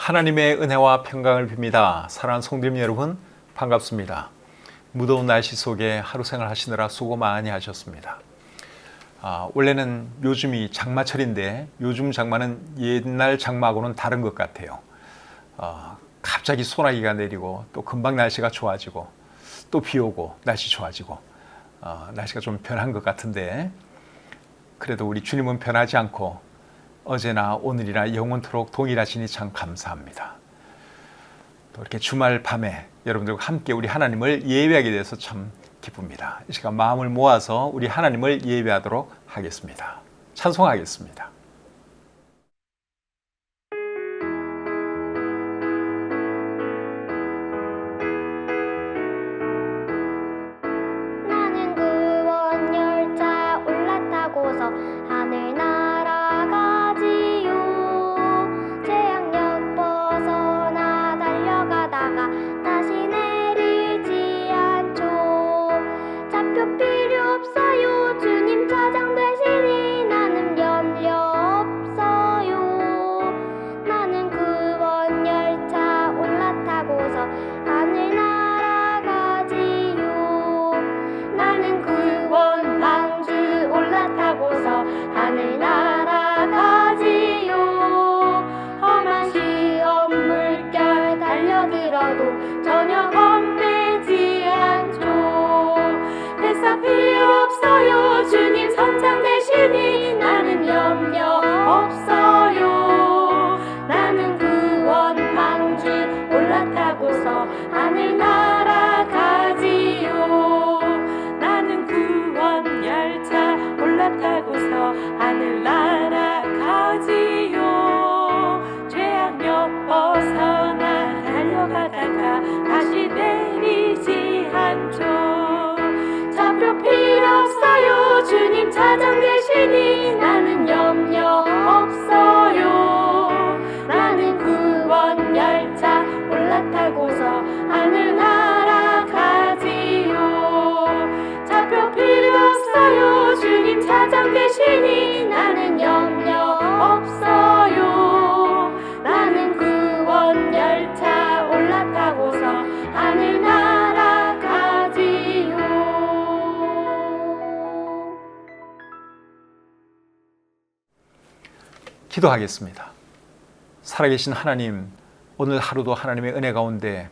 하나님의 은혜와 평강을 빕니다. 사랑하는 성도님 여러분, 반갑습니다. 무더운 날씨 속에 하루 생활 하시느라 수고 많이 하셨습니다. 원래는 요즘이 장마철인데 요즘 장마는 옛날 장마하고는 다른 것 같아요. 갑자기 소나기가 내리고 또 금방 날씨가 좋아지고 또 비 오고 날씨 좋아지고 날씨가 좀 변한 것 같은데, 그래도 우리 주님은 변하지 않고 어제나 오늘이나 영원토록 동일하시니 참 감사합니다. 또 이렇게 주말 밤에 여러분들과 함께 우리 하나님을 예배하게 돼서 참 기쁩니다. 이 시간 마음을 모아서 우리 하나님을 예배하도록 하겠습니다. 찬송하겠습니다. 나는 구원 열차 올라타고서 하늘 날아가지요. 재앙역 벗어나 달려가다가 다시 내리지 않죠. 좌표 필요 없어요. 주님 차장 되시니 나는 염려 없어요. 나는 구원 열차 올라타고서 하늘 날아가지요. 나는 구원 방주 올라타고서 하늘 날아가지요. 험한 시험 물결 달려들어도 전혀 겁내지 않죠. 대사 필요 없어요. 주님 선장 되시니 나는 염려 없어요. 나는 구원 방주 올라타고서 하늘 날아가지요. 나는 구원 열차 올라타고서 하늘 날아가지요. 죄악역 벗어나 달려가다가 다시 내리지 않죠. 좌표 필요 없어요. 주님 차장 되시니 나는 염려 없어요. 나는 구원 열차 올라타고서 하늘 날아가지요. 좌표 필요 없어요. 주님 차장 되시니 나는 염려 없어요. 나는 구원 열차 올라타고서 하늘 날아가지요. 기도하겠습니다. 살아계신 하나님, 오늘 하루도 하나님의 은혜 가운데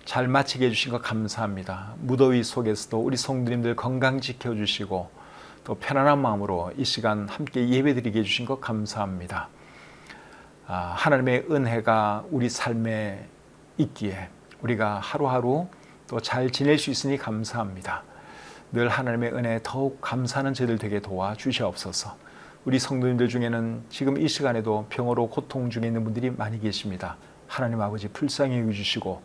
잘 마치게 해주신 것 감사합니다. 무더위 속에서도 우리 성도님들 건강 지켜주시고 또 편안한 마음으로 이 시간 함께 예배드리게 해주신 것 감사합니다. 하나님의 은혜가 우리 삶에 있기에 우리가 하루하루 또 잘 지낼 수 있으니 감사합니다. 늘 하나님의 은혜에 더욱 감사하는 저희들 되게 도와주시옵소서. 우리 성도님들 중에는 지금 이 시간에도 병으로 고통 중에 있는 분들이 많이 계십니다. 하나님 아버지 불쌍히 여겨주시고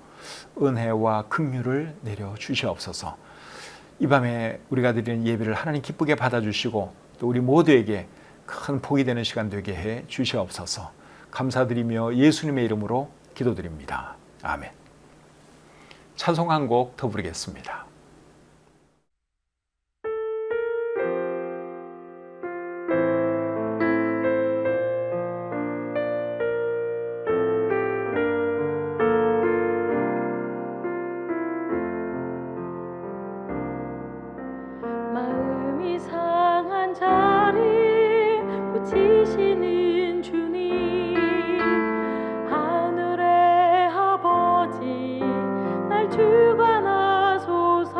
은혜와 긍휼을 내려주시옵소서. 이 밤에 우리가 드리는 예배를 하나님 기쁘게 받아주시고 또 우리 모두에게 큰 복이 되는 시간 되게 해 주시옵소서. 감사드리며 예수님의 이름으로 기도드립니다. 아멘. 찬송 한 곡 더 부르겠습니다. 마음이 상한 자리 고치시는 주님, 하늘의 아버지 날 주관하소서.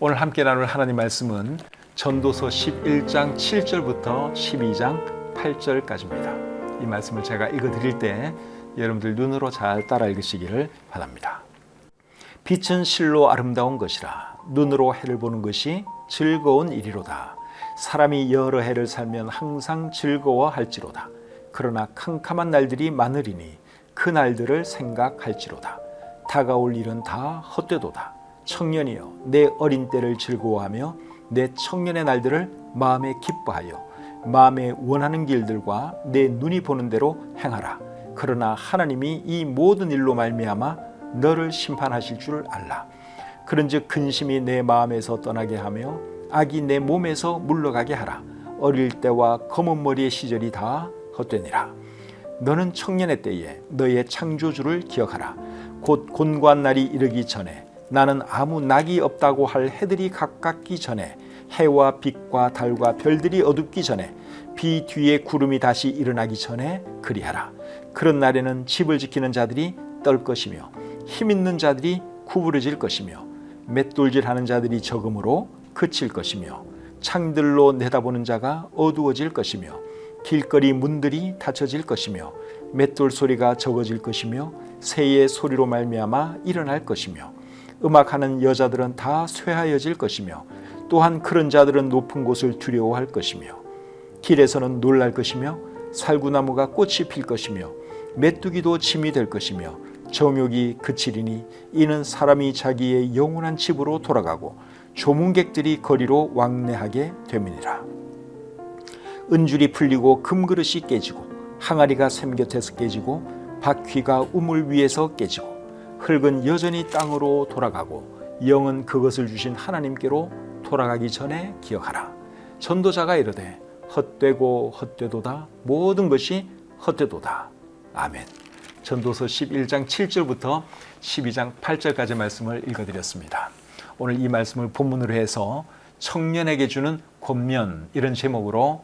오늘 함께 나눌 하나님 말씀은 전도서 11장 7절부터 12장 8절까지입니다. 이 말씀을 제가 읽어드릴 때 여러분들 눈으로 잘 따라 읽으시기를 바랍니다. 빛은 실로 아름다운 것이라 눈으로 해를 보는 것이 즐거운 일이로다. 사람이 여러 해를 살면 항상 즐거워할지로다. 그러나 캄캄한 날들이 많으리니 그 날들을 생각할지로다. 다가올 일은 다 헛되도다. 청년이여 내 어린 때를 즐거워하며 내 청년의 날들을 마음에 기뻐하여 마음에 원하는 길들과 내 눈이 보는 대로 행하라. 그러나 하나님이 이 모든 일로 말미암아 너를 심판하실 줄 알라. 그런즉 근심이 내 마음에서 떠나게 하며 악이 내 몸에서 물러가게 하라. 어릴 때와 검은 머리의 시절이 다 헛되니라. 너는 청년의 때에 너의 창조주를 기억하라. 곧 곤고한 날이 이르기 전에 나는 아무 낙이 없다고 할 해들이 가깝기 전에 해와 빛과 달과 별들이 어둡기 전에 비 뒤에 구름이 다시 일어나기 전에 그리하라. 그런 날에는 집을 지키는 자들이 떨 것이며 힘 있는 자들이 구부러질 것이며 맷돌질하는 자들이 적음으로 그칠 것이며 창들로 내다보는 자가 어두워질 것이며 길거리 문들이 닫혀질 것이며 맷돌 소리가 적어질 것이며 새의 소리로 말미암아 일어날 것이며 음악하는 여자들은 다 쇠하여질 것이며 또한 그런 자들은 높은 곳을 두려워할 것이며 길에서는 놀랄 것이며 살구나무가 꽃이 필 것이며 메뚜기도 짐이 될 것이며 정욕이 그치리니 이는 사람이 자기의 영원한 집으로 돌아가고 조문객들이 거리로 왕래하게 됨이니라. 은줄이 풀리고 금그릇이 깨지고 항아리가 샘 곁에서 깨지고 바퀴가 우물 위에서 깨지고 흙은 여전히 땅으로 돌아가고 영은 그것을 주신 하나님께로 돌아가기 전에 기억하라. 전도자가 이르되 헛되고 헛되도다. 모든 것이 헛되도다. 아멘. 전도서 11장 7절부터 12장 8절까지 말씀을 읽어드렸습니다. 오늘 이 말씀을 본문으로 해서 청년에게 주는 권면 이런 제목으로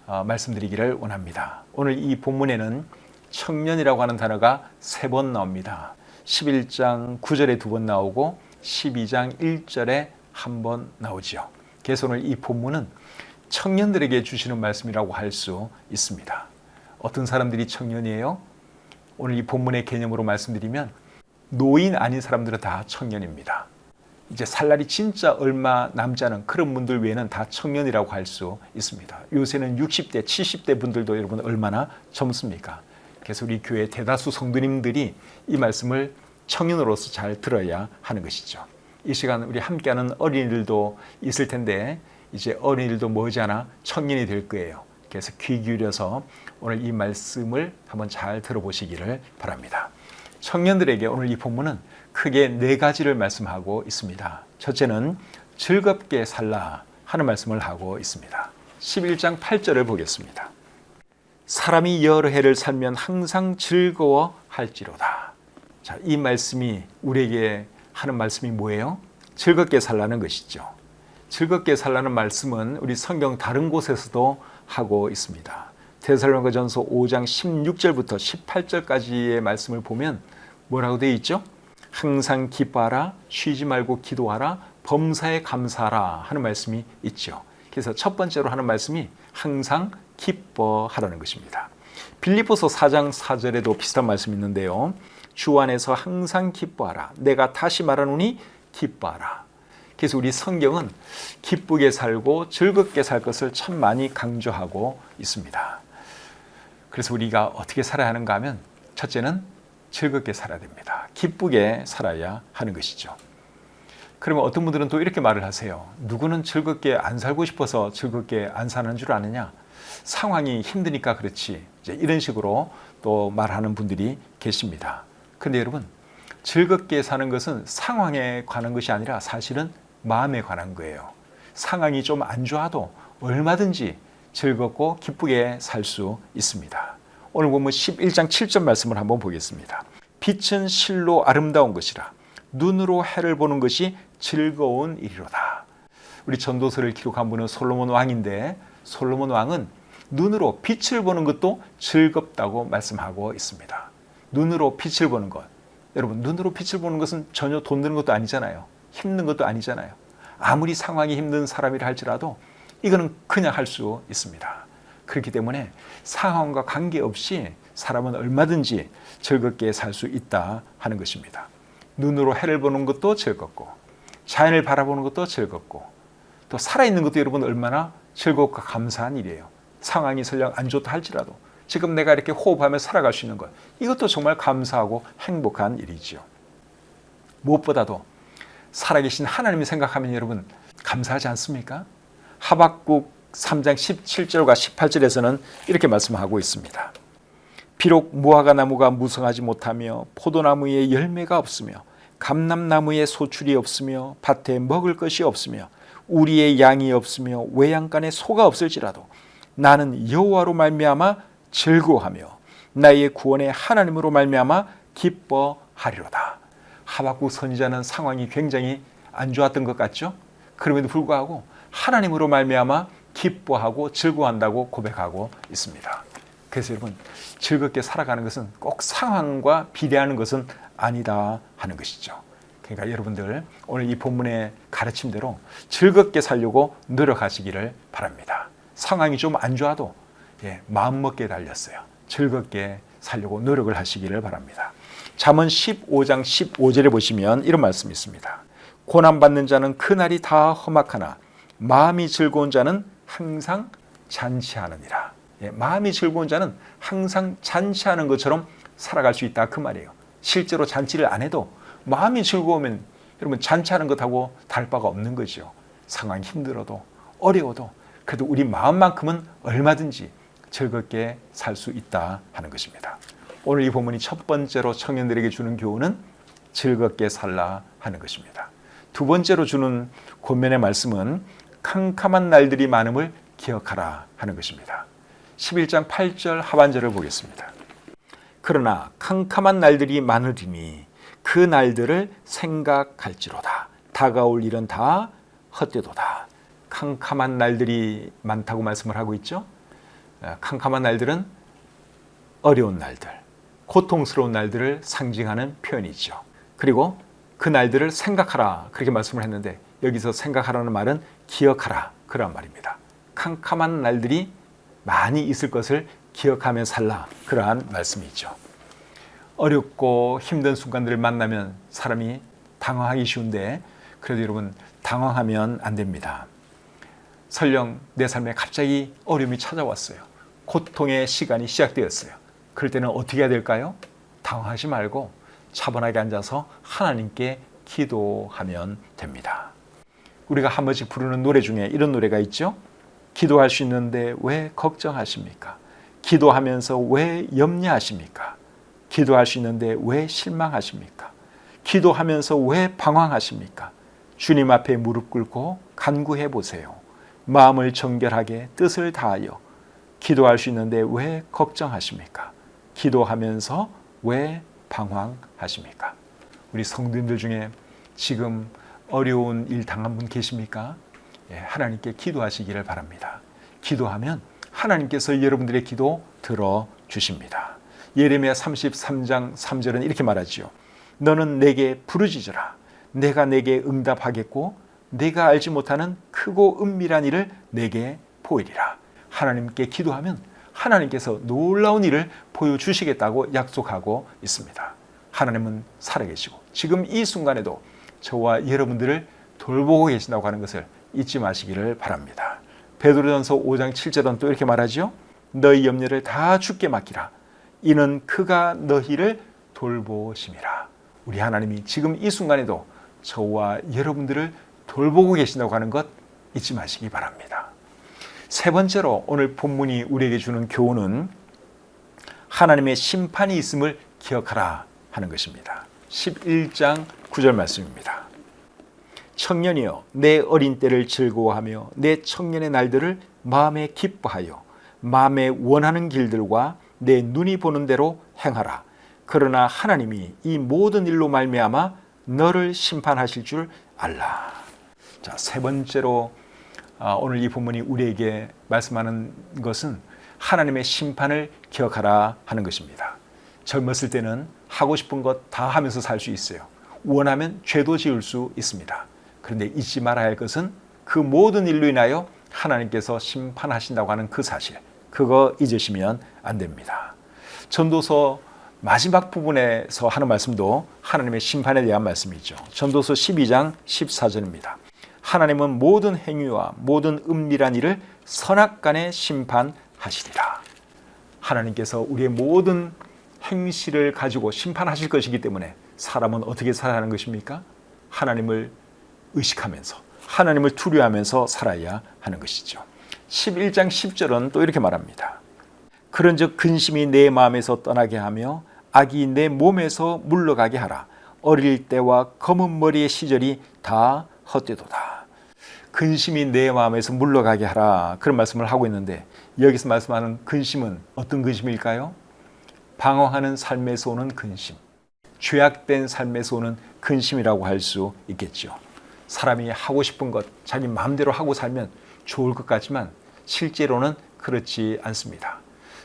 말씀드리기를 원합니다. 오늘 이 본문에는 청년이라고 하는 단어가 3번 나옵니다. 11장 9절에 2번 나오고 12장 1절에 1번 나오지요. 그래서 오늘 이 본문은 청년들에게 주시는 말씀이라고 할 수 있습니다. 어떤 사람들이 청년이에요? 오늘 이 본문의 개념으로 말씀드리면 노인 아닌 사람들은 다 청년입니다. 이제 살 날이 진짜 얼마 남지 않은 그런 분들 외에는 다 청년이라고 할 수 있습니다. 요새는 60대, 70대 분들도 여러분 얼마나 젊습니까? 그래서 우리 교회 대다수 성도님들이 이 말씀을 청년으로서 잘 들어야 하는 것이죠. 이 시간 우리 함께하는 어린이들도 있을 텐데 이제 어린이들도 머지않아 청년이 될 거예요. 그래서 귀 기울여서 오늘 이 말씀을 한번 잘 들어보시기를 바랍니다. 청년들에게 오늘 이 본문은 크게 4가지를 말씀하고 있습니다. 첫째는 즐겁게 살라 하는 말씀을 하고 있습니다. 11장 8절을 보겠습니다. 사람이 여러 해를 살면 항상 즐거워할지로다. 자, 이 말씀이 우리에게 하는 말씀이 뭐예요? 즐겁게 살라는 것이죠. 즐겁게 살라는 말씀은 우리 성경 다른 곳에서도 하고 있습니다. 데살로니가전서 5장 16절부터 18절까지의 말씀을 보면 뭐라고 되어 있죠? 항상 기뻐하라, 쉬지 말고 기도하라, 범사에 감사하라 하는 말씀이 있죠. 그래서 첫 번째로 하는 말씀이 항상 기뻐하라는 것입니다. 빌립보서 4장 4절에도 비슷한 말씀이 있는데요. 주 안에서 항상 기뻐하라. 내가 다시 말하노니 기뻐하라. 그래서 우리 성경은 기쁘게 살고 즐겁게 살 것을 참 많이 강조하고 있습니다. 그래서 우리가 어떻게 살아야 하는가 하면 첫째는 즐겁게 살아야 됩니다. 기쁘게 살아야 하는 것이죠. 그러면 어떤 분들은 또 이렇게 말을 하세요. 누구는 즐겁게 안 살고 싶어서 즐겁게 안 사는 줄 아느냐? 상황이 힘드니까 그렇지. 이제 이런 식으로 또 말하는 분들이 계십니다. 그런데 여러분, 즐겁게 사는 것은 상황에 관한 것이 아니라 사실은 마음에 관한 거예요. 상황이 좀 안 좋아도 얼마든지 즐겁고 기쁘게 살 수 있습니다. 오늘 보면 11장 7절 말씀을 한번 보겠습니다. 빛은 실로 아름다운 것이라 눈으로 해를 보는 것이 즐거운 일이로다. 우리 전도서를 기록한 분은 솔로몬 왕인데 솔로몬 왕은 눈으로 빛을 보는 것도 즐겁다고 말씀하고 있습니다. 눈으로 빛을 보는 것. 여러분, 눈으로 빛을 보는 것은 전혀 돈 드는 것도 아니잖아요. 힘든 것도 아니잖아요. 아무리 상황이 힘든 사람이라 할지라도 이거는 그냥 할 수 있습니다. 그렇기 때문에 상황과 관계없이 사람은 얼마든지 즐겁게 살 수 있다 하는 것입니다. 눈으로 해를 보는 것도 즐겁고 자연을 바라보는 것도 즐겁고 또 살아있는 것도 여러분 얼마나 즐겁고 감사한 일이에요. 상황이 설령 안 좋다 할지라도 지금 내가 이렇게 호흡하며 살아갈 수 있는 것, 이것도 정말 감사하고 행복한 일이지요. 무엇보다도 살아계신 하나님을 생각하면 여러분 감사하지 않습니까? 하박국 3장 17절과 18절에서는 이렇게 말씀하고 있습니다. 비록 무화과 나무가 무성하지 못하며 포도나무에 열매가 없으며 감람나무에 소출이 없으며 밭에 먹을 것이 없으며 우리의 양이 없으며 외양간에 소가 없을지라도 나는 여호와로 말미암아 즐거워하며 나의 구원의 하나님으로 말미암아 기뻐하리로다. 하박국 선지자는 상황이 굉장히 안 좋았던 것 같죠? 그럼에도 불구하고 하나님으로 말미암아 기뻐하고 즐거워한다고 고백하고 있습니다. 그래서 여러분 즐겁게 살아가는 것은 꼭 상황과 비례하는 것은 아니다 하는 것이죠. 그러니까 여러분들 오늘 이 본문의 가르침대로 즐겁게 살려고 노력하시기를 바랍니다. 상황이 좀 안 좋아도 마음먹기에 달렸어요. 즐겁게 살려고 노력을 하시기를 바랍니다. 잠언 15장 15절에 보시면 이런 말씀이 있습니다. 고난받는 자는 그날이 다 험악하나 마음이 즐거운 자는 항상 잔치하느니라. 마음이 즐거운 자는 항상 잔치하는 것처럼 살아갈 수 있다 그 말이에요. 실제로 잔치를 안 해도 마음이 즐거우면 여러분 잔치하는 것하고 다를 바가 없는 거죠. 상황이 힘들어도 어려워도 그래도 우리 마음만큼은 얼마든지 즐겁게 살 수 있다 하는 것입니다. 오늘 이 본문이 첫 번째로 청년들에게 주는 교훈은 즐겁게 살라 하는 것입니다. 두 번째로 주는 권면의 말씀은 캄캄한 날들이 많음을 기억하라 하는 것입니다. 11장 8절 하반절을 보겠습니다. 그러나 캄캄한 날들이 많으리니 그 날들을 생각할지로다. 다가올 일은 다 헛되도다. 캄캄한 날들이 많다고 말씀을 하고 있죠. 캄캄한 날들은 어려운 날들, 고통스러운 날들을 상징하는 표현이죠. 그리고 그 날들을 생각하라 그렇게 말씀을 했는데 여기서 생각하라는 말은 기억하라 그런 말입니다. 캄캄한 날들이 많이 있을 것을 기억하며 살라 그러한 말씀이죠. 어렵고 힘든 순간들을 만나면 사람이 당황하기 쉬운데 그래도 여러분 당황하면 안 됩니다. 설령 내 삶에 갑자기 어려움이 찾아왔어요. 고통의 시간이 시작되었어요. 그럴 때는 어떻게 해야 될까요? 당황하지 말고 차분하게 앉아서 하나님께 기도하면 됩니다. 우리가 한 번씩 부르는 노래 중에 이런 노래가 있죠. 기도할 수 있는데 왜 걱정하십니까? 기도하면서 왜 염려하십니까? 기도할 수 있는데 왜 실망하십니까? 기도하면서 왜 방황하십니까? 주님 앞에 무릎 꿇고 간구해 보세요. 마음을 정결하게 뜻을 다하여 기도할 수 있는데 왜 걱정하십니까? 기도하면서 왜 방황하십니까? 우리 성도님들 중에 지금 어려운 일 당한 분 계십니까? 하나님께 기도하시기를 바랍니다. 기도하면 하나님께서 여러분들의 기도 들어주십니다. 예레미야 33장 3절은 이렇게 말하지요. 너는 내게 부르짖으라. 내가 내게 응답하겠고 내가 알지 못하는 크고 은밀한 일을 내게 보이리라. 하나님께 기도하면 하나님께서 놀라운 일을 보여주시겠다고 약속하고 있습니다. 하나님은 살아계시고 지금 이 순간에도 저와 여러분들을 돌보고 계신다고 하는 것을 잊지 마시기를 바랍니다. 베드로전서 5장 7절은 또 이렇게 말하죠. 너희 염려를 다 주께 맡기라. 이는 그가 너희를 돌보심이라. 우리 하나님이 지금 이 순간에도 저와 여러분들을 돌보고 계신다고 하는 것 잊지 마시기 바랍니다. 세 번째로 오늘 본문이 우리에게 주는 교훈은 하나님의 심판이 있음을 기억하라 하는 것입니다. 11장 9절 말씀입니다. 청년이여 내 어린 때를 즐거워하며 내 청년의 날들을 마음에 기뻐하여 마음에 원하는 길들과 내 눈이 보는 대로 행하라. 그러나 하나님이 이 모든 일로 말미암아 너를 심판하실 줄 알라. 자, 세 번째로 오늘 이 본문이 우리에게 말씀하는 것은 하나님의 심판을 기억하라 하는 것입니다. 젊었을 때는 하고 싶은 것 다 하면서 살 수 있어요. 원하면 죄도 지을 수 있습니다. 그런데 잊지 말아야 할 것은 그 모든 일로 인하여 하나님께서 심판하신다고 하는 그 사실, 그거 잊으시면 안 됩니다. 전도서 마지막 부분에서 하는 말씀도 하나님의 심판에 대한 말씀이죠. 전도서 12장 14절입니다. 하나님은 모든 행위와 모든 은밀한 일을 선악간에 심판하시리라. 하나님께서 우리의 모든 행실을 가지고 심판하실 것이기 때문에 사람은 어떻게 살아야 하는 것입니까? 하나님을 의식하면서, 하나님을 두려워하면서 살아야 하는 것이죠. 11장 10절은 또 이렇게 말합니다. 그런즉 근심이 내 마음에서 떠나게 하며 악이 내 몸에서 물러가게 하라. 어릴 때와 검은 머리의 시절이 다 헛되도다. 근심이 내 마음에서 물러가게 하라, 그런 말씀을 하고 있는데, 여기서 말씀하는 근심은 어떤 근심일까요? 방황하는 삶에서 오는 근심, 죄악된 삶에서 오는 근심이라고 할 수 있겠죠. 사람이 하고 싶은 것 자기 마음대로 하고 살면 좋을 것 같지만 실제로는 그렇지 않습니다.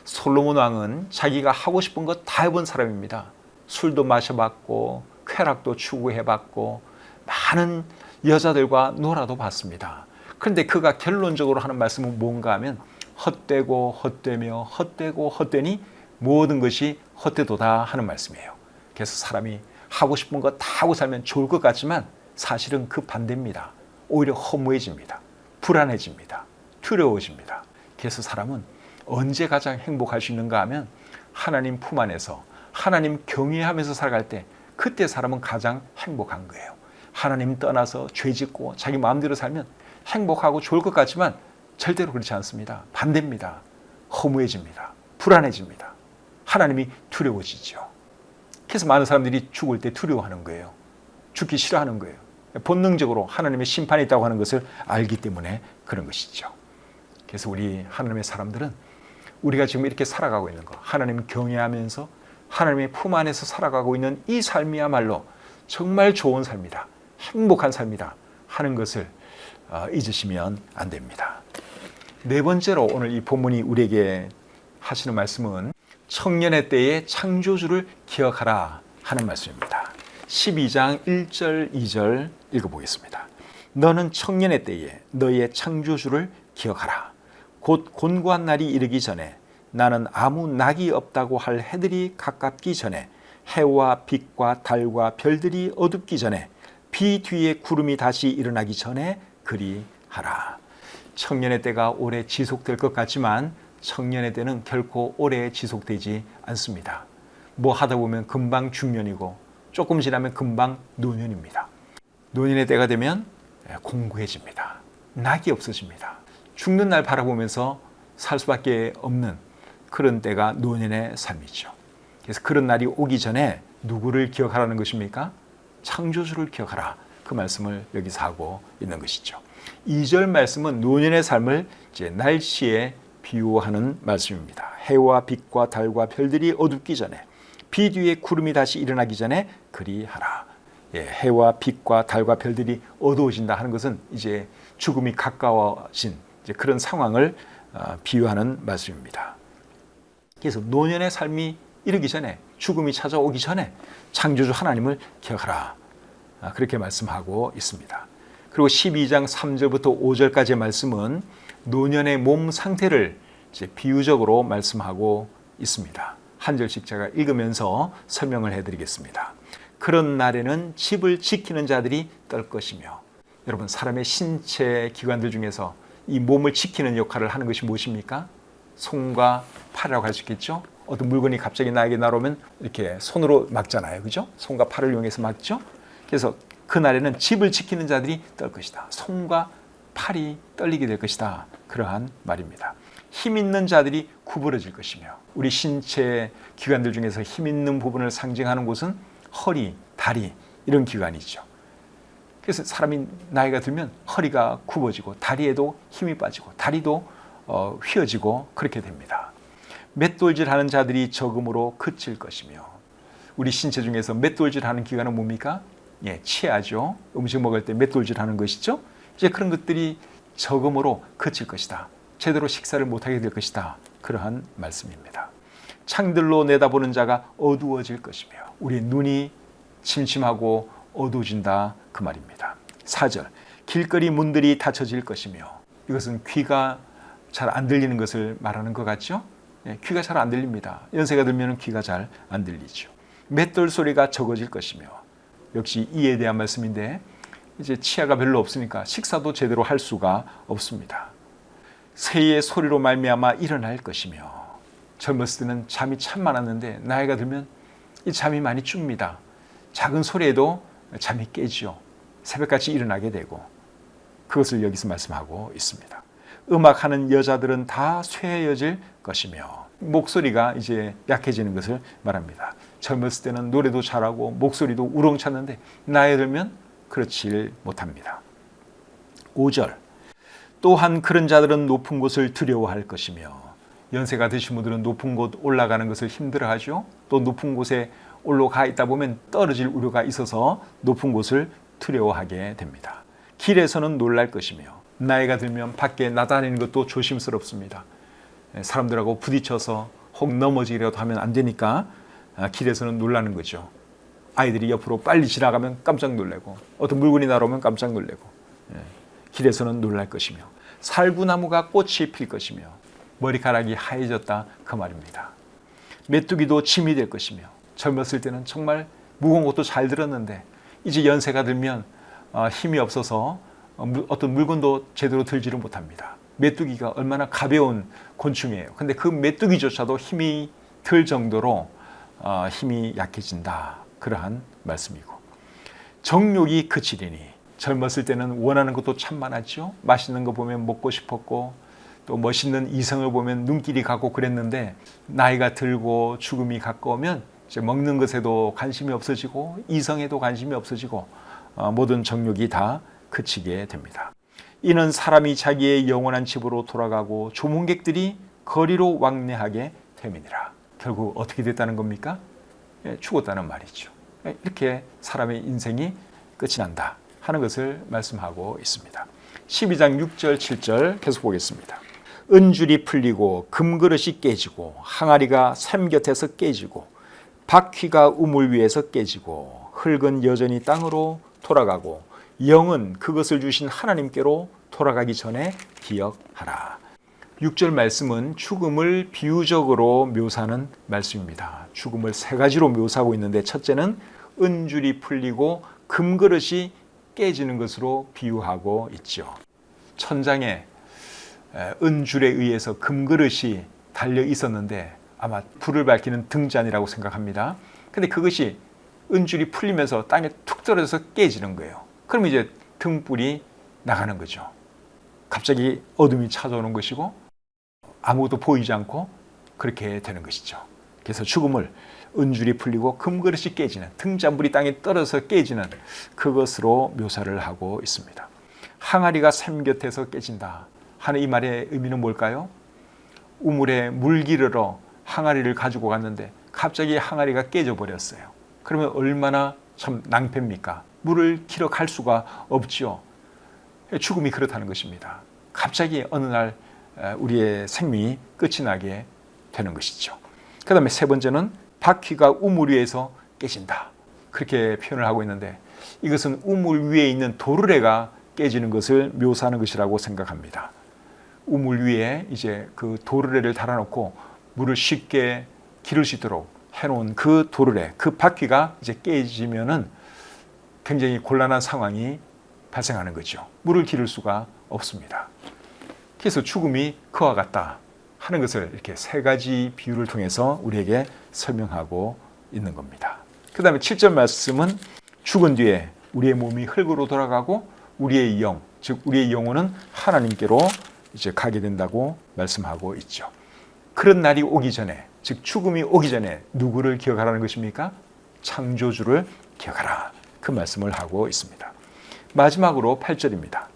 솔로몬 왕은 자기가 하고 싶은 것 다 해본 사람입니다. 술도 마셔봤고 쾌락도 추구해봤고 많은 여자들과 놀아도 봤습니다. 그런데 그가 결론적으로 하는 말씀은 뭔가 하면 헛되고 헛되며 헛되고 헛되니 모든 것이 헛되도다 하는 말씀이에요. 그래서 사람이 하고 싶은 거 다 하고 살면 좋을 것 같지만 사실은 그 반대입니다. 오히려 허무해집니다. 불안해집니다. 두려워집니다. 그래서 사람은 언제 가장 행복할 수 있는가 하면 하나님 품 안에서 하나님 경외하면서 살아갈 때, 그때 사람은 가장 행복한 거예요. 하나님 떠나서 죄 짓고 자기 마음대로 살면 행복하고 좋을 것 같지만 절대로 그렇지 않습니다. 반대입니다. 허무해집니다. 불안해집니다. 하나님이 두려워지죠. 그래서 많은 사람들이 죽을 때 두려워하는 거예요. 죽기 싫어하는 거예요. 본능적으로 하나님의 심판이 있다고 하는 것을 알기 때문에 그런 것이죠. 그래서 우리 하나님의 사람들은 우리가 지금 이렇게 살아가고 있는 거, 하나님 경외하면서 하나님의 품 안에서 살아가고 있는 이 삶이야말로 정말 좋은 삶이다, 행복한 삶이다 하는 것을 잊으시면 안 됩니다. 네 번째로 오늘 이 본문이 우리에게 하시는 말씀은 청년의 때의 창조주를 기억하라 하는 말씀입니다. 12장 1절 2절 읽어보겠습니다. 너는 청년의 때에 너의 창조주를 기억하라. 곧 곤고한 날이 이르기 전에, 나는 아무 낙이 없다고 할 해들이 가깝기 전에, 해와 빛과 달과 별들이 어둡기 전에, 비 뒤에 구름이 다시 일어나기 전에 그리하라. 청년의 때가 오래 지속될 것 같지만 청년의 때는 결코 오래 지속되지 않습니다. 뭐 하다 보면 금방 중년이고 조금 지나면 금방 노년입니다. 노년의 때가 되면 공고해집니다. 낙이 없어집니다. 죽는 날 바라보면서 살 수밖에 없는 그런 때가 노년의 삶이죠. 그래서 그런 날이 오기 전에 누구를 기억하라는 것입니까? 창조주를 기억하라. 그 말씀을 여기서 하고 있는 것이죠. 2절 말씀은 노년의 삶을 이제 날씨에 비유하는 말씀입니다. 해와 빛과 달과 별들이 어둡기 전에, 비 뒤에 구름이 다시 일어나기 전에 그리하라. 해와 빛과 달과 별들이 어두워진다 하는 것은 이제 죽음이 가까워진 이제 그런 상황을 비유하는 말씀입니다. 그래서 노년의 삶이 이르기 전에, 죽음이 찾아오기 전에 창조주 하나님을 기억하라. 그렇게 말씀하고 있습니다. 그리고 12장 3절부터 5절까지의 말씀은 노년의 몸 상태를 이제 비유적으로 말씀하고 있습니다. 한 절씩 제가 읽으면서 설명을 해드리겠습니다. 그런 날에는 집을 지키는 자들이 떨 것이며, 여러분 사람의 신체 기관들 중에서 이 몸을 지키는 역할을 하는 것이 무엇입니까? 손과 팔이라고 할 수 있겠죠. 어떤 물건이 갑자기 나에게 날아오면 이렇게 손으로 막잖아요, 그죠? 손과 팔을 이용해서 막죠. 그래서 그날에는 집을 지키는 자들이 떨 것이다. 손과 팔이 떨리게 될 것이다. 그러한 말입니다. 힘 있는 자들이 구부러질 것이며, 우리 신체 기관들 중에서 힘 있는 부분을 상징하는 곳은 허리, 다리 이런 기관이죠. 그래서 사람이 나이가 들면 허리가 굽어지고 다리에도 힘이 빠지고 다리도 휘어지고 그렇게 됩니다. 맷돌질하는 자들이 적음으로 그칠 것이며, 우리 신체 중에서 맷돌질하는 기관은 뭡니까? 치아죠. 음식 먹을 때 맷돌질하는 것이죠. 이제 그런 것들이 적음으로 그칠 것이다. 제대로 식사를 못하게 될 것이다. 그러한 말씀입니다. 창들로 내다보는 자가 어두워질 것이며, 우리 눈이 침침하고 어두워진다 그 말입니다. 4절, 길거리 문들이 닫혀질 것이며, 이것은 귀가 잘 안 들리는 것을 말하는 것 같죠? 귀가 잘 안 들립니다. 연세가 들면 귀가 잘 안 들리죠. 맷돌 소리가 적어질 것이며, 역시 이에 대한 말씀인데, 이제 치아가 별로 없으니까 식사도 제대로 할 수가 없습니다. 새의 소리로 말미암아 일어날 것이며, 젊었을 때는 잠이 참 많았는데 나이가 들면 이 잠이 많이 줍니다. 작은 소리에도 잠이 깨지요. 새벽같이 일어나게 되고, 그것을 여기서 말씀하고 있습니다. 음악하는 여자들은 다 쇠해질 것이며, 목소리가 이제 약해지는 것을 말합니다. 젊었을 때는 노래도 잘하고 목소리도 우렁찼는데 나이 들면 그렇지 못합니다. 5절, 또한 그런 자들은 높은 곳을 두려워할 것이며, 연세가 드신 분들은 높은 곳 올라가는 것을 힘들어하죠. 또 높은 곳에 올라가 있다 보면 떨어질 우려가 있어서 높은 곳을 두려워하게 됩니다. 길에서는 놀랄 것이며, 나이가 들면 밖에 나다니는 것도 조심스럽습니다. 사람들하고 부딪혀서 혹 넘어지기라도 하면 안 되니까 길에서는 놀라는 거죠. 아이들이 옆으로 빨리 지나가면 깜짝 놀래고, 어떤 물건이 날아오면 깜짝 놀래고, 길에서는 놀랄 것이며, 살구나무가 꽃이 필 것이며, 머리카락이 하얘졌다 그 말입니다. 메뚜기도 짐이 될 것이며, 젊었을 때는 정말 무거운 것도 잘 들었는데 이제 연세가 들면 힘이 없어서 어떤 물건도 제대로 들지를 못합니다. 메뚜기가 얼마나 가벼운 곤충이에요. 근데 그 메뚜기조차도 힘이 들 정도로 힘이 약해진다, 그러한 말씀이고, 정욕이 그치리니, 젊었을 때는 원하는 것도 참 많았죠. 맛있는 거 보면 먹고 싶었고, 또 멋있는 이성을 보면 눈길이 가고 그랬는데, 나이가 들고 죽음이 가까우면 이제 먹는 것에도 관심이 없어지고 이성에도 관심이 없어지고 모든 정욕이 다 그치게 됩니다. 이는 사람이 자기의 영원한 집으로 돌아가고 조문객들이 거리로 왕래하게 됨이니라. 결국 어떻게 됐다는 겁니까? 죽었다는 말이죠. 이렇게 사람의 인생이 끝이 난다 하는 것을 말씀하고 있습니다. 12장 6절 7절 계속 보겠습니다. 은줄이 풀리고 금그릇이 깨지고 항아리가 샘 곁에서 깨지고 바퀴가 우물 위에서 깨지고 흙은 여전히 땅으로 돌아가고 영은 그것을 주신 하나님께로 돌아가기 전에 기억하라. 6절 말씀은 죽음을 비유적으로 묘사하는 말씀입니다. 죽음을 세 가지로 묘사하고 있는데, 첫째는 은줄이 풀리고 금그릇이 깨지는 것으로 비유하고 있죠. 천장에 은줄에 의해서 금그릇이 달려 있었는데 아마 불을 밝히는 등잔이라고 생각합니다. 근데 그것이 은줄이 풀리면서 땅에 툭 떨어져서 깨지는 거예요. 그럼 이제 등불이 나가는 거죠. 갑자기 어둠이 찾아오는 것이고 아무것도 보이지 않고 그렇게 되는 것이죠. 그래서 죽음을 은줄이 풀리고 금그릇이 깨지는, 등잔불이 땅에 떨어져서 깨지는 그것으로 묘사를 하고 있습니다. 항아리가 샘 곁에서 깨진다 하는 이 말의 의미는 뭘까요? 우물에 물 기르러 항아리를 가지고 갔는데 갑자기 항아리가 깨져버렸어요. 그러면 얼마나 참 낭패입니까? 물을 길어 갈 수가 없죠. 죽음이 그렇다는 것입니다. 갑자기 어느 날 우리의 생명이 끝이 나게 되는 것이죠. 그 다음에 세 번째는 바퀴가 우물 위에서 깨진다, 그렇게 표현을 하고 있는데, 이것은 우물 위에 있는 도르래가 깨지는 것을 묘사하는 것이라고 생각합니다. 우물 위에 이제 그 도르래를 달아놓고 물을 쉽게 기를 수 있도록 해놓은 그 도르래, 그 바퀴가 이제 깨지면은 굉장히 곤란한 상황이 발생하는 거죠. 물을 기를 수가 없습니다. 그래서 죽음이 그와 같다 하는 것을 이렇게 세 가지 비유를 통해서 우리에게 설명하고 있는 겁니다. 그 다음에 7절 말씀은 죽은 뒤에 우리의 몸이 흙으로 돌아가고 우리의 영, 즉 우리의 영혼은 하나님께로 이제 가게 된다고 말씀하고 있죠. 그런 날이 오기 전에, 즉 죽음이 오기 전에 누구를 기억하라는 것입니까? 창조주를 기억하라, 그 말씀을 하고 있습니다. 마지막으로 8절입니다.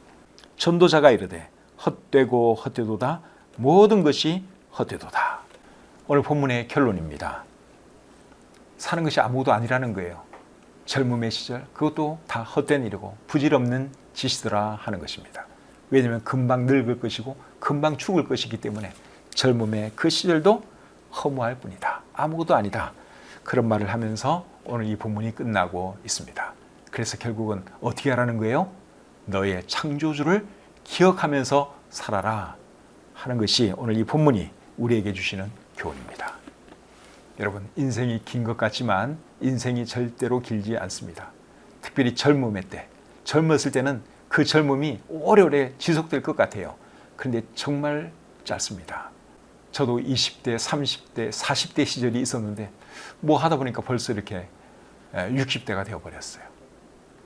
전도자가 이르되 헛되고 헛되도다, 모든 것이 헛되도다. 오늘 본문의 결론입니다. 사는 것이 아무것도 아니라는 거예요. 젊음의 시절, 그것도 다 헛된 일이고 부질없는 짓이더라 하는 것입니다. 왜냐하면 금방 늙을 것이고 금방 죽을 것이기 때문에 젊음의 그 시절도 허무할 뿐이다, 아무것도 아니다, 그런 말을 하면서 오늘 이 본문이 끝나고 있습니다. 그래서 결국은 어떻게 하라는 거예요? 너의 창조주를 기억하면서 살아라 하는 것이 오늘 이 본문이 우리에게 주시는 교훈입니다. 여러분, 인생이 긴 것 같지만 인생이 절대로 길지 않습니다. 특별히 젊음의 때, 젊었을 때는 그 젊음이 오래오래 지속될 것 같아요. 그런데 정말 짧습니다. 저도 20대, 30대, 40대 시절이 있었는데 뭐 하다 보니까 벌써 이렇게 60대가 되어버렸어요.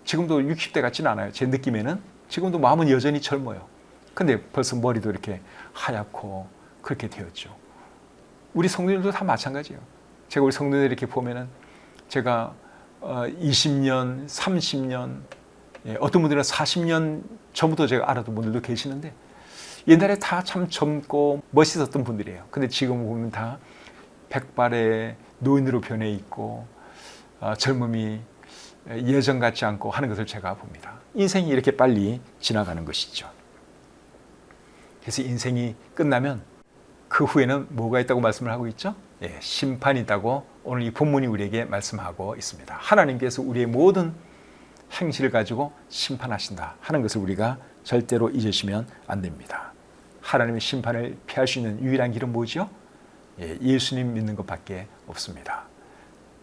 지금도 60대 같지는 않아요. 제 느낌에는 지금도 마음은 여전히 젊어요. 근데 벌써 머리도 이렇게 하얗고 그렇게 되었죠. 우리 성도님들도 다 마찬가지예요. 제가 우리 성도들 이렇게 보면은 제가 20년, 30년, 어떤 분들은 40년 전부터 제가 알았던 분들도 계시는데 옛날에 다 참 젊고 멋있었던 분들이에요. 근데 지금 보면 다 백발의 노인으로 변해 있고 젊음이 예전 같지 않고 하는 것을 제가 봅니다. 인생이 이렇게 빨리 지나가는 것이죠. 그래서 인생이 끝나면 그 후에는 뭐가 있다고 말씀을 하고 있죠? 심판이 있다고 오늘 이 본문이 우리에게 말씀하고 있습니다. 하나님께서 우리의 모든 행실을 가지고 심판하신다 하는 것을 우리가 절대로 잊으시면 안 됩니다. 하나님의 심판을 피할 수 있는 유일한 길은 뭐죠? 예수님 믿는 것밖에 없습니다.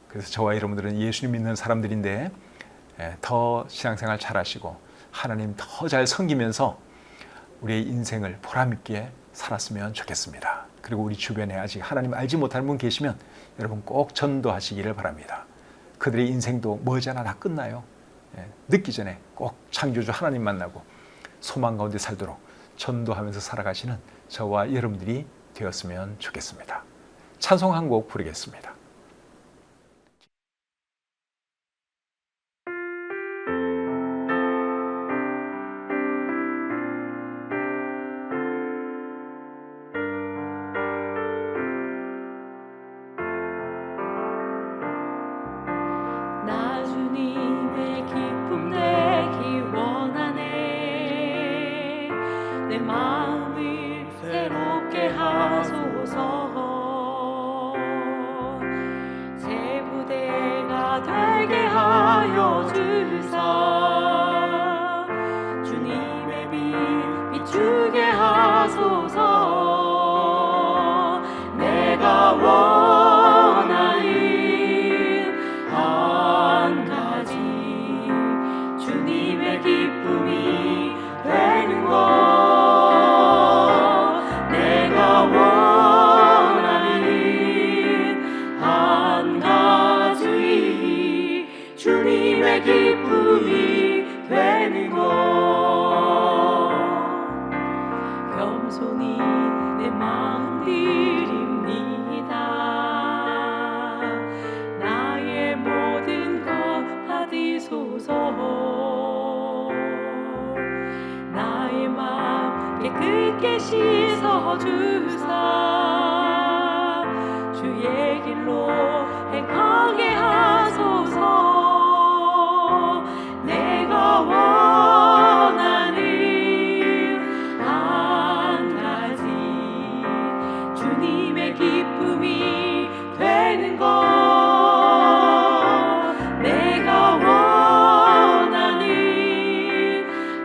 그래서 저와 여러분들은 예수님 믿는 사람들인데 더 신앙생활 잘하시고 하나님 더 잘 섬기면서 우리의 인생을 보람있게 살았으면 좋겠습니다. 그리고 우리 주변에 아직 하나님 알지 못하는 분 계시면 여러분 꼭 전도하시기를 바랍니다. 그들의 인생도 머지않아 다 끝나요. 늦기 전에 꼭 창조주 하나님 만나고 소망 가운데 살도록 전도하면서 살아가시는 저와 여러분들이 되었으면 좋겠습니다. 찬송 한 곡 부르겠습니다. 나 주님의 기쁨 내기 원하네. 내 마음을 새롭게 하소서. 새 부대가 되게 하여 주사. 주님의 빛 비추게 하소서. 내가 원하는 한 가지 주님의 기쁨이 되는 것. 내가 원하는 한 가지 주님의 기쁨이 되는 것. 겸손히 내 마음 드립니다. 나의 모든 것 받으소서. 나의 마음 깨끗게 씻어주사. 주의 길로 행하게 하소서. 내가 원하는 한 가지 주님의 기쁨이 되는 것. 내가 원하는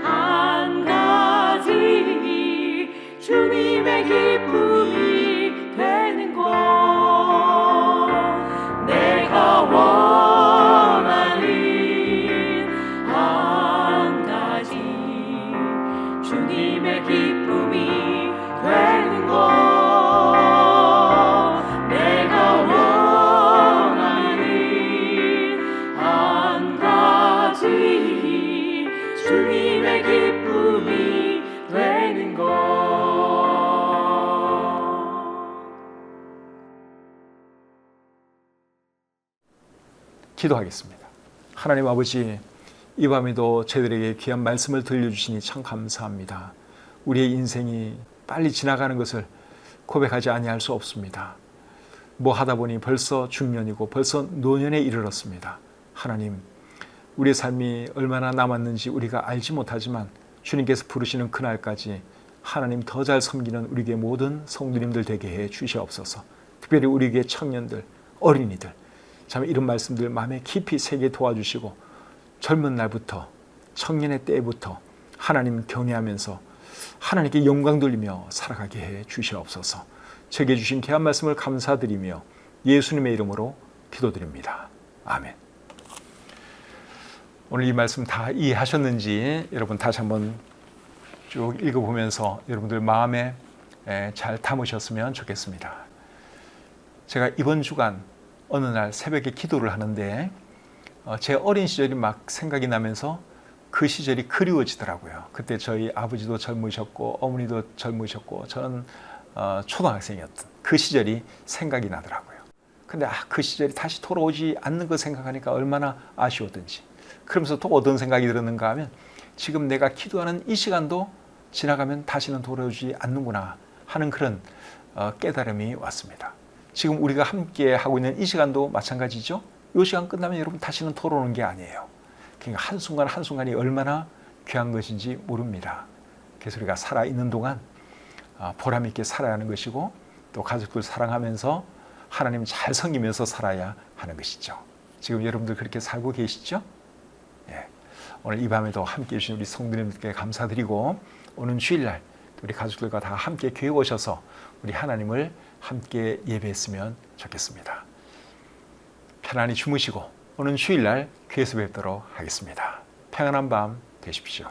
한 가지 주님의 기쁨이 되는 것. 내가 원하는 한 가지 주님의 기쁨이 되는 것. 내가 원하는 한 가지 주님의 기쁨이 되는 것. 기도하겠습니다. 하나님 아버지, 이 밤에도 저희들에게 귀한 말씀을 들려주시니 참 감사합니다. 우리의 인생이 빨리 지나가는 것을 고백하지 아니할 수 없습니다. 뭐 하다 보니 벌써 중년이고 벌써 노년에 이르렀습니다. 하나님, 우리의 삶이 얼마나 남았는지 우리가 알지 못하지만 주님께서 부르시는 그날까지 하나님 더 잘 섬기는 우리에게 모든 성도님들 되게 해 주시옵소서. 특별히 우리에게 청년들, 어린이들, 참 이런 말씀들 마음에 깊이 새게 도와주시고 젊은 날부터 청년의 때부터 하나님 경외하면서 하나님께 영광 돌리며 살아가게 해 주시옵소서. 제게 주신 귀한 말씀을 감사드리며 예수님의 이름으로 기도드립니다. 아멘. 오늘 이 말씀 다 이해하셨는지 여러분 다시 한번 쭉 읽어보면서 여러분들 마음에 잘 담으셨으면 좋겠습니다. 제가 이번 주간 어느 날 새벽에 기도를 하는데 제 어린 시절이 막 생각이 나면서 그 시절이 그리워지더라고요. 그때 저희 아버지도 젊으셨고 어머니도 젊으셨고 저는 초등학생이었던 그 시절이 생각이 나더라고요. 근데 그 시절이 다시 돌아오지 않는 거 생각하니까 얼마나 아쉬웠던지. 그러면서 또 어떤 생각이 들었는가 하면 지금 내가 기도하는 이 시간도 지나가면 다시는 돌아오지 않는구나 하는 그런 깨달음이 왔습니다. 지금 우리가 함께 하고 있는 이 시간도 마찬가지죠. 이 시간 끝나면 여러분 다시는 돌아오는 게 아니에요. 그러니까 한순간 한순간이 얼마나 귀한 것인지 모릅니다. 그래서 우리가 살아있는 동안 보람 있게 살아야 하는 것이고 또 가족들 사랑하면서 하나님 잘 섬기면서 살아야 하는 것이죠. 지금 여러분들 그렇게 살고 계시죠? 예. 오늘 이 밤에도 함께 해주신 우리 성도님들께 감사드리고 오는 주일날 우리 가족들과 다 함께 교회 오셔서 우리 하나님을 함께 예배했으면 좋겠습니다. 편안히 주무시고 오는 주일날 교회에서 뵙도록 하겠습니다. 평안한 밤 되십시오.